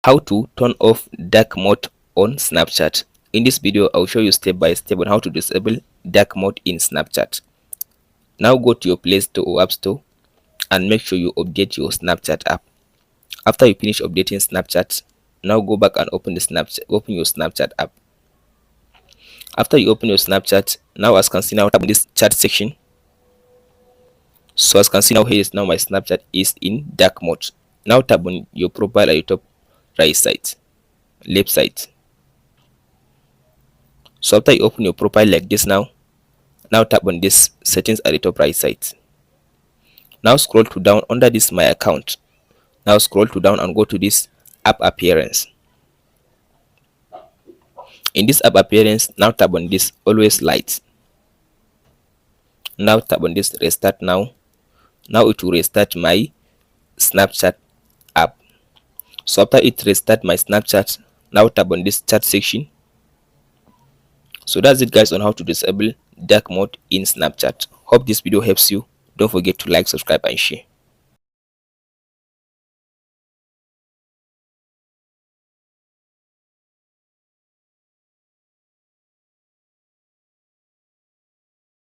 How to turn off dark mode on Snapchat. In this video, I'll show you step by step on how to disable dark mode in Snapchat. Now go to your Play Store or App Store and make sure you update your Snapchat app. After you finish updating Snapchat, now go back and open your Snapchat app. After you open your Snapchat, now as you can see, now tap on this chat section. So as you can see now, here is now my Snapchat is in dark mode. Now tap on your profile at your top right side, left side. So after you open your profile like this, now tap on this settings at the top right side. Now scroll to down under this my account. Now scroll to down and go to this app appearance. In this app appearance, now tap on this always light. Now tap on this restart now. Now it will restart my Snapchat app. So after it restart my Snapchat, now tap on this chat section. So that's it guys on how to disable dark mode in Snapchat. Hope this video helps you. Don't forget to like, subscribe and share.